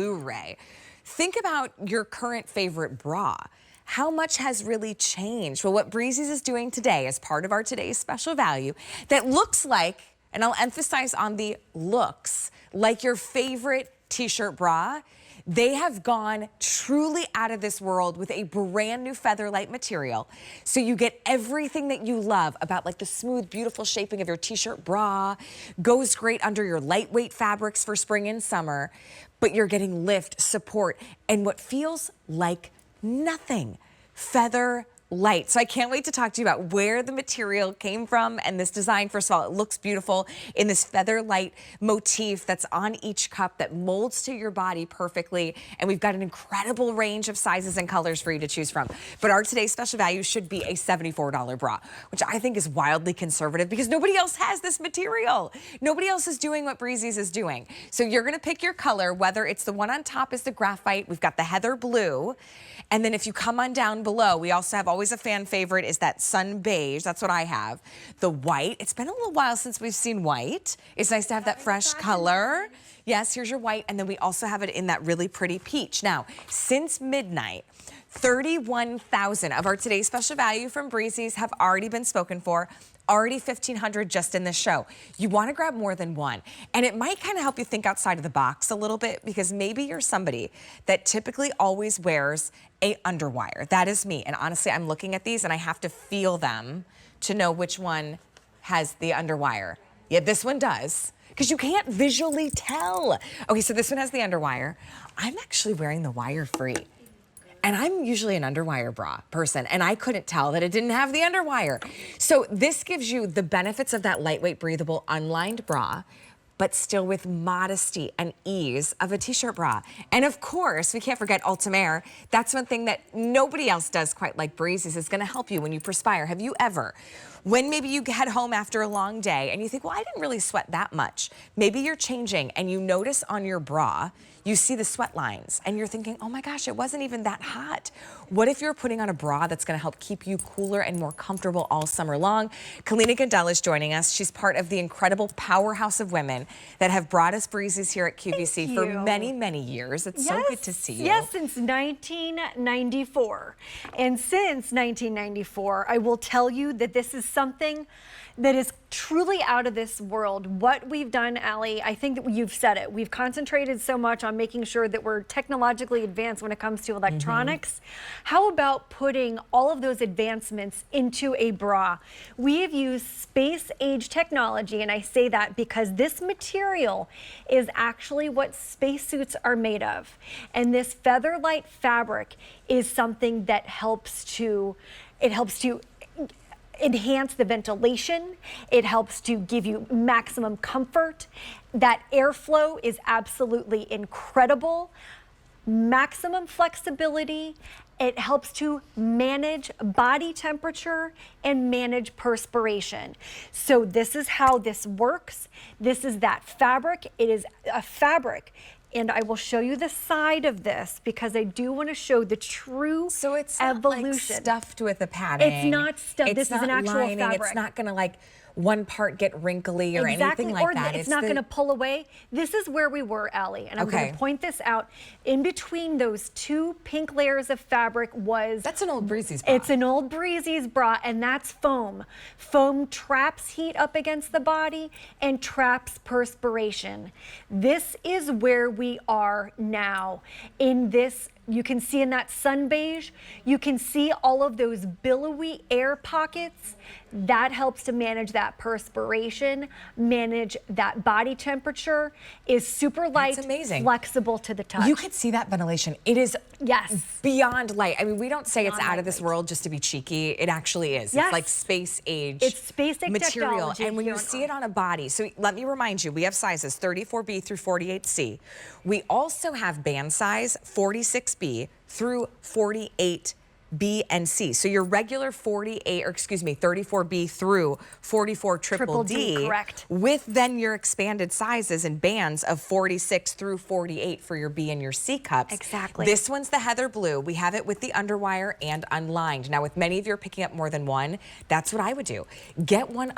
Blu-ray. Think about your current favorite bra. How much has really changed? Well, what Breezies is doing today as part of our today's special value that looks like, and I'll emphasize on the looks, like your favorite t-shirt bra. They have gone truly out of this world with a brand new Featherlite material. So you get everything that you love about like the smooth, beautiful shaping of your t-shirt bra, goes great under your lightweight fabrics for spring and summer, but you're getting lift, support, and what feels like nothing. Featherlite. So I can't wait to talk to you about where the material came from and this design. First of all, it looks beautiful in this Featherlite motif that's on each cup that molds to your body perfectly. And we've got an incredible range of sizes and colors for you to choose from. But our today's special value should be a $74 bra, which I think is wildly conservative because nobody else has this material. Nobody else is doing what Breezies is doing. So you're gonna pick your color, whether it's the one on top is the graphite, we've got the heather blue, and then if you come on down below, we also have always a fan favorite is that sun beige. That's what I have. The white. It's been a little while since we've seen white. It's nice to have that fresh color. Yes, here's your white. And then we also have it in that really pretty peach. Now, since midnight, 31,000 of our today's special value from Breezies have already been spoken for. Already 1,500 just in this show. You want to grab more than one. And it might kind of help you think outside of the box a little bit because maybe you're somebody that typically always wears a underwire. That is me. And honestly, I'm looking at these and I have to feel them to know which one has the underwire. Yeah, this one does. Because you can't visually tell. Okay, so this one has the underwire. I'm actually wearing the Wirefree. And I'm usually an underwire bra person, and I couldn't tell that it didn't have the underwire. So this gives you the benefits of that lightweight, breathable, unlined bra, but still with modesty and ease of a t-shirt bra. And of course, we can't forget Ultimaire. That's one thing that nobody else does quite like Breezies. Is gonna help you when you perspire. Have you ever, when maybe you head home after a long day and you think, well, I didn't really sweat that much. Maybe you're changing and you notice on your bra, you see the sweat lines and you're thinking, oh my gosh, it wasn't even that hot. What if you're putting on a bra that's gonna help keep you cooler and more comfortable all summer long? Kalina Gondel is joining us. She's part of the incredible powerhouse of women that have brought us Breezies here at QVC for many, many years. It's so good to see you. Yes, since 1994. And since 1994, I will tell you that this is something that is truly out of this world. What we've done, Allie, I think that you've said it. We've concentrated so much on making sure that we're technologically advanced when it comes to electronics. How about putting all of those advancements into a bra? We have used space-age technology, and I say that because this material is actually what spacesuits are made of. And this Featherlite fabric is something that helps to enhance the ventilation. It helps to give you maximum comfort. That airflow is absolutely incredible. Maximum flexibility. It helps to manage body temperature and manage perspiration. So this is how this works. This is that fabric. It is a fabric. And I will show you the side of this because I do want to show the true evolution. So it's not like stuffed with a padding. It's not stuffed. This is an actual fabric. It's not going to like one part get wrinkly or anything like that. It's not going to pull away. This is where we were, Allie, and I'm going to point this out. In between those two pink layers of fabric was... That's an old Breezies bra. It's an old Breezies bra, and that's foam. Foam traps heat up against the body and traps perspiration. This is where we are now. In this, you can see in that sun beige, you can see all of those billowy air pockets. That helps to manage that perspiration, manage that body temperature, is super light, flexible to the touch. You could see that ventilation. It is beyond light. I mean, we don't say it's out of this world just to be cheeky. It actually is. It's like space age material. And when you see it on a body, so let me remind you, we have sizes 34B through 48C. We also have band size 46B through 48B and C. So your regular 34B through 44 triple D, correct. With then your expanded sizes and bands of 46 through 48 for your B and your C cups. Exactly. This one's the heather blue. We have it with the underwire and unlined. Now, with many of you are picking up more than one, that's what I would do. Get one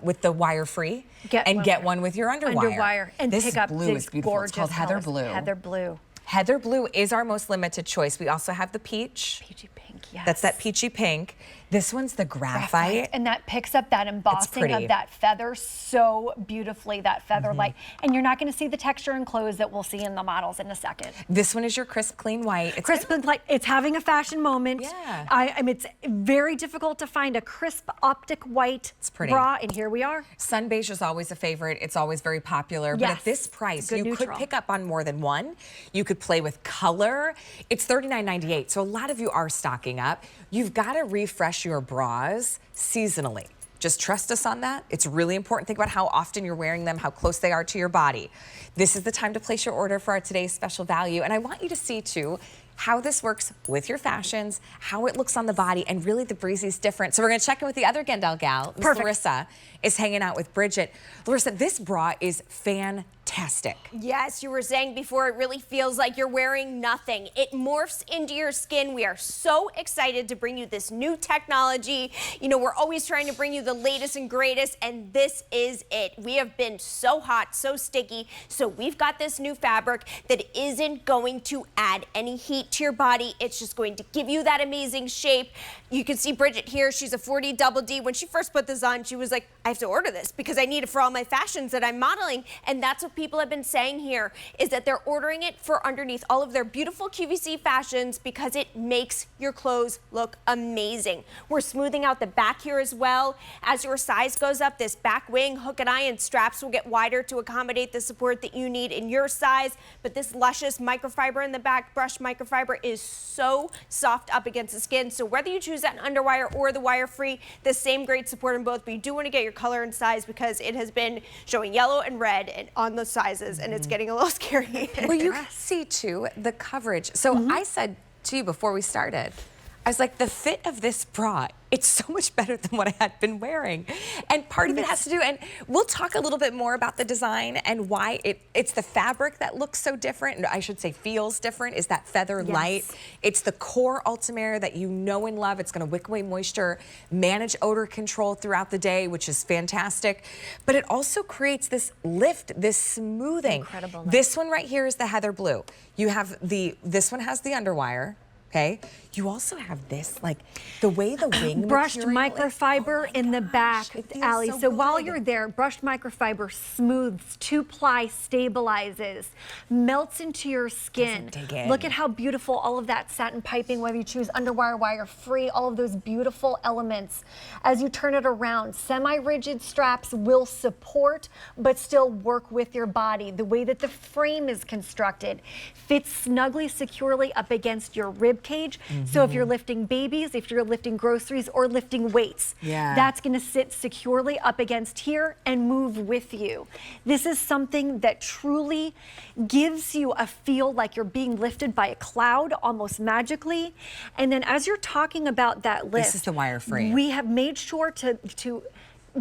with the Wirefree and get one with your underwire. And this pick up blue is beautiful. It's called Heather Blue. Heather Blue. Heather blue is our most limited choice. We also have the peach. Peachy pink, yes. That's that peachy pink. This one's the graphite. And that picks up that embossing of that feather so beautifully, that featherlight. And you're not going to see the texture in clothes that we'll see in the models in a second. This one is your crisp, clean white. It's crisp and white. It's having a fashion moment. Yeah. I mean, it's very difficult to find a crisp optic white bra, and here we are. Sun beige is always a favorite. It's always very popular. But at this price, you could pick up on more than one. You could play with color. It's $39.98, so a lot of you are stocking up. You've got to refresh your bras seasonally. Just trust us on that. It's really important. Think about how often you're wearing them, how close they are to your body. This is the time to place your order for our today's special value. And I want you to see, too, how this works with your fashions, how it looks on the body, and really the Breezy's different. So we're going to check in with the other Gendel gal. Miss Larissa is hanging out with Bridget. Larissa, this bra is fantastic. Yes, you were saying before, it really feels like you're wearing nothing. It morphs into your skin. We are so excited to bring you this new technology. You know, we're always trying to bring you the latest and greatest, and this is it. We have been so hot, so sticky, so we've got this new fabric that isn't going to add any heat to your body. It's just going to give you that amazing shape. You can see Bridget here. She's a 40 double D. When she first put this on, she was like, I have to order this because I need it for all my fashions that I'm modeling. And that's what people have been saying here, is that they're ordering it for underneath all of their beautiful QVC fashions because it makes your clothes look amazing. We're smoothing out the back here as well. As your size goes up, this back wing, hook and eye, and straps will get wider to accommodate the support that you need in your size. But this luscious microfiber in the back, brushed microfiber, is so soft up against the skin. So whether you choose that underwire or the Wirefree, the same great support in both, but you do want to get your color and size because it has been showing yellow and red and on those sizes, and it's getting a little scary. Well, you can see too the coverage. So I said to you before we started, I was like, the fit of this bra, it's so much better than what I had been wearing. And part of it has to do, and we'll talk a little bit more about the design and why it's the fabric that looks so different, and I should say feels different, is that feather light. It's the core Ultimaire that you know and love. It's gonna wick away moisture, manage odor control throughout the day, which is fantastic. But it also creates this lift, this smoothing. Incredible. This one right here is the heather blue. You have this one has the underwire. Okay. You also have this, like the way the wing brushed microfiber in the back, Allie. So while you're there, brushed microfiber smooths, 2-ply stabilizes, melts into your skin. Look at how beautiful all of that satin piping, whether you choose underwire, Wirefree, all of those beautiful elements. As you turn it around, semi-rigid straps will support, but still work with your body. The way that the frame is constructed fits snugly, securely up against your rib cage. So if you're lifting babies, if you're lifting groceries or lifting weights, that's going to sit securely up against here and move with you. This is something that truly gives you a feel like you're being lifted by a cloud almost magically. And then as you're talking about that lift, this is the Wirefree. We have made sure to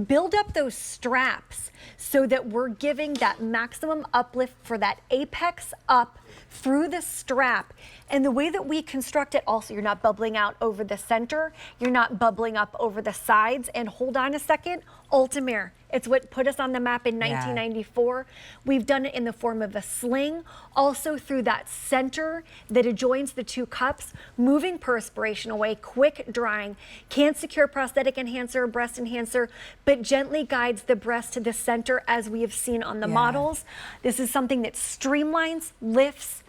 build up those straps so that we're giving that maximum uplift for that apex up through the strap. And the way that we construct it also, you're not bubbling out over the center, you're not bubbling up over the sides. And hold on a second, Ultimaire. It's what put us on the map in 1994. We've done it in the form of a sling, also through that center that adjoins the two cups, moving perspiration away, quick drying, can't secure prosthetic enhancer or breast enhancer, but gently guides the breast to the center as we have seen on the models. This is something that streamlines, lifts,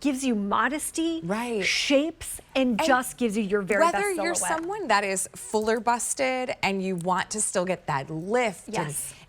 gives you modesty, shapes, and just gives you your very best silhouette. Whether you're someone that is fuller busted and you want to still get that lift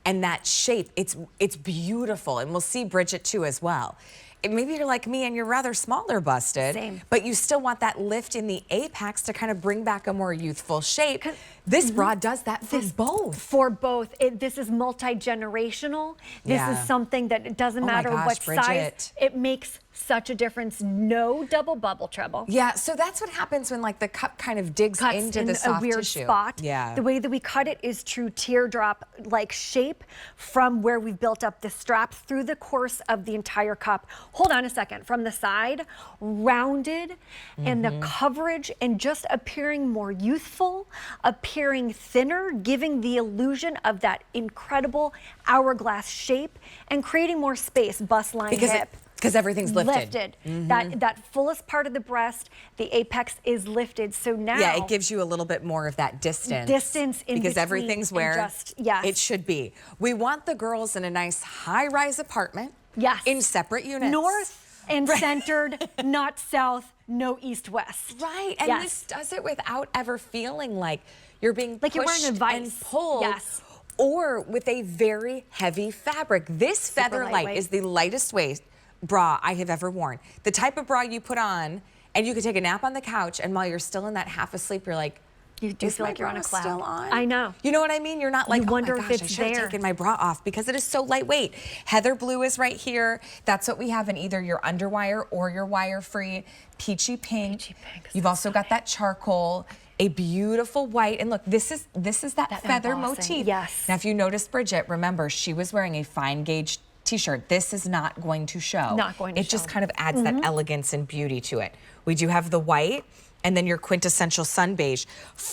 and that shape, it's beautiful. And we'll see Bridget too as well. Maybe you're like me and you're rather smaller busted, but you still want that lift in the apex to kind of bring back a more youthful shape. This bra does that for both. For both. This is multi-generational. This is something that it doesn't matter what size. It makes such a difference. No double bubble treble. Yeah, so that's what happens when like the cup kind of digs into the soft a weird tissue. Spot. Yeah. The way that we cut it is true teardrop-like shape from where we've built up the straps through the course of the entire cup. Hold on a second. From the side, rounded, and the coverage, and just appearing more youthful, appearing thinner, giving the illusion of that incredible hourglass shape, and creating more space, bust line, hip. Because everything's lifted. That fullest part of the breast, the apex is lifted. So now, yeah, it gives you a little bit more of that distance. In because between everything's where yes. it should be. We want the girls in a nice high-rise apartment. Yes. In separate units. North and centered, not south, no east-west. Right, and yes. this does it without ever feeling like you're being like pushed you're wearing a vice. and pulled. Yes. Or with a very heavy fabric. This Super Featherlite lightweight. is the lightest weight bra I have ever worn. The type of bra you put on, and you could take a nap on the couch, and while you're still in that half asleep, you're like, you do feel like you're on a cloud. Still on? I know. You know what I mean? You're not like, you wonder oh my if gosh, it's I should have there. taken my bra off because it is so lightweight. Heather blue is right here. That's what we have in either your underwire or your wire-free. Peachy pink. You've also got that charcoal. A beautiful white, and look, this is that feather embossing. motif. Yes. Now, if you notice Bridget, remember she was wearing a fine gauge T-shirt. This is not going to show. Not going to show. It just kind of adds that elegance and beauty to it. We do have the white, and then your quintessential sun beige,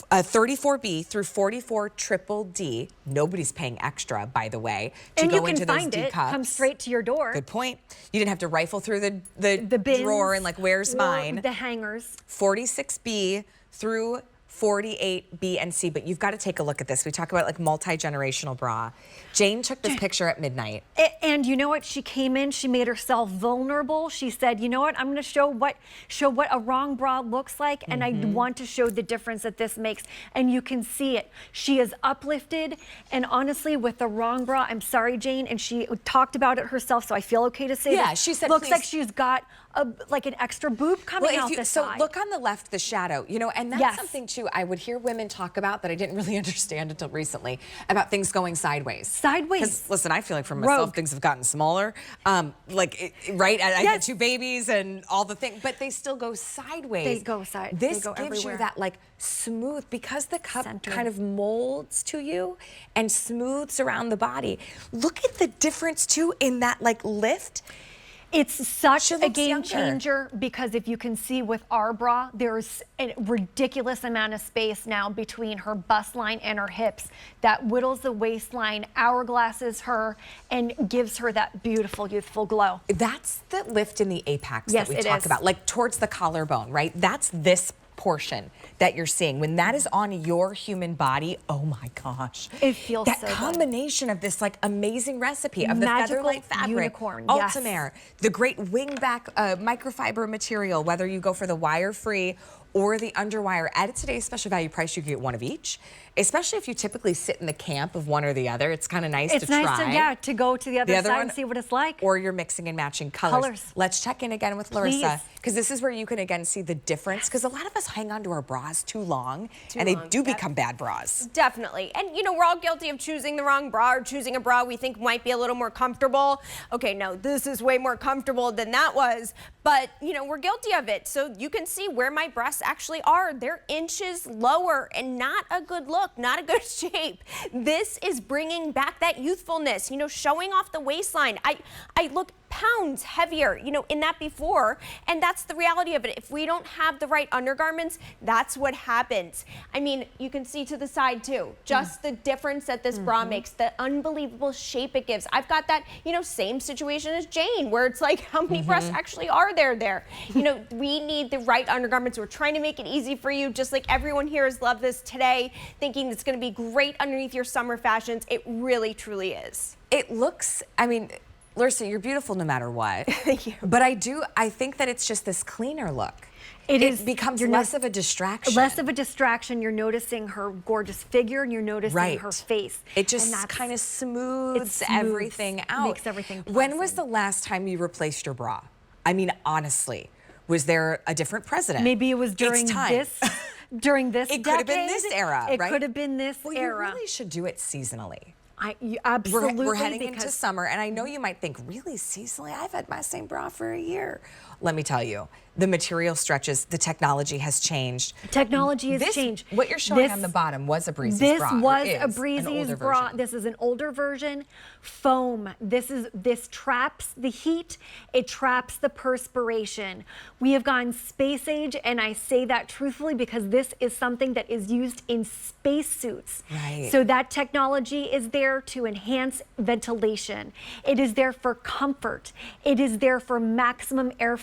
34B through 44 triple D. Nobody's paying extra, by the way, to and go you can into those find D it. cups. Come straight to your door. Good point. You didn't have to rifle through the bins, drawer and like, where's or mine? the hangers. 46B through 48B and C, but you've got to take a look at this. We talk about like multi-generational bra. Jane took this picture at midnight. And you know what? She came in, she made herself vulnerable. She said, you know what? I'm going to show what a wrong bra looks like, and I want to show the difference that this makes. And you can see it. She is uplifted, and honestly, with the wrong bra, I'm sorry, Jane, and she talked about it herself, so I feel okay to say that. She said, looks please. like she's got like an extra boob coming out the so side. look on the left, the shadow, you know, and that's Yes. something too I would hear women talk about that I didn't really understand until recently, about things going sideways. Sideways. 'Cause, listen, I feel like for myself, Rogue. things have gotten smaller. Right? I had two babies and all the things, but they still go sideways. They go side. This they go gives everywhere. you that like smooth, because the cup Centered. kind of molds to you and smooths around the body. Look at the difference too in that like lift. It's such She a looks game younger. changer, because if you can see with our bra, there's a ridiculous amount of space now between her bust line and her hips that whittles the waistline, hourglasses her, and gives her that beautiful, youthful glow. That's the lift in the apex Yes, that we it talk is. about, like towards the collarbone, right? That's this portion that you're seeing. When that is on your human body, oh my gosh. It feels that so good. combination of this like amazing recipe of the Magical Featherlite fabric, unicorn, yes. Ultimaire, the great wingback microfiber material, whether you go for the wire-free or the underwire. At today's special value price, you can get one of each, especially if you typically sit in the camp of one or the other. It's kind of nice It's to try. nice to, to go to the other other side one, and see what it's like. Or you're mixing and matching colors. Colors. Let's check in again with Larissa, Please. because this is where you can again see the difference, because a lot of us hang on to our bras too long, and they do become bad bras. Definitely. And you know, we're all guilty of choosing the wrong bra, or choosing a bra we think might be a little more comfortable. Okay, no, this is way more comfortable than that was, but you know, we're guilty of it. So you can see where my breasts actually are. They're inches lower, and not a good look, not a good shape. This is bringing back that youthfulness, you know, showing off the waistline. I look pounds heavier, you know, in that before, and that's the reality of it. If we don't have the right undergarments, that's what happens. I mean, you can see to the side too, just the difference that this bra makes, the unbelievable shape it gives. I've got that, you know, same situation as Jane, where it's like, how many breasts actually are there? You know, we need the right undergarments. We're trying to make it easy for you, just like everyone here has loved this today, thinking it's gonna be great underneath your summer fashions. It really, truly is. It looks, I mean, Larissa, you're beautiful no matter what. Thank you. But I think that it's just this cleaner look. It becomes less of a distraction. Less of a distraction. You're noticing her gorgeous figure, and you're noticing her face. It just And kind of smooths smooths, everything out. makes everything When was pleasant. the last time you replaced your bra? I mean, honestly, was there a different president? Maybe it was during It's time. this during this It decade. could have been this era, It right? could have been this Well, era. you really should do it seasonally. Absolutely. We're heading because into summer, and I know you might think, really, seasonally? I've had my same bra for a year. Let me tell you, the material stretches, the technology has changed. Technology has This, changed. what you're showing This- on the bottom was a Breezies This bra. or was is a an Breezies older bra. version. This is an older version. Foam. This traps the heat. It traps the perspiration. We have gone space age, and I say that truthfully because this is something that is used in space suits. Right. So that technology is there. there to enhance ventilation. It is there for comfort. It is there for maximum airflow.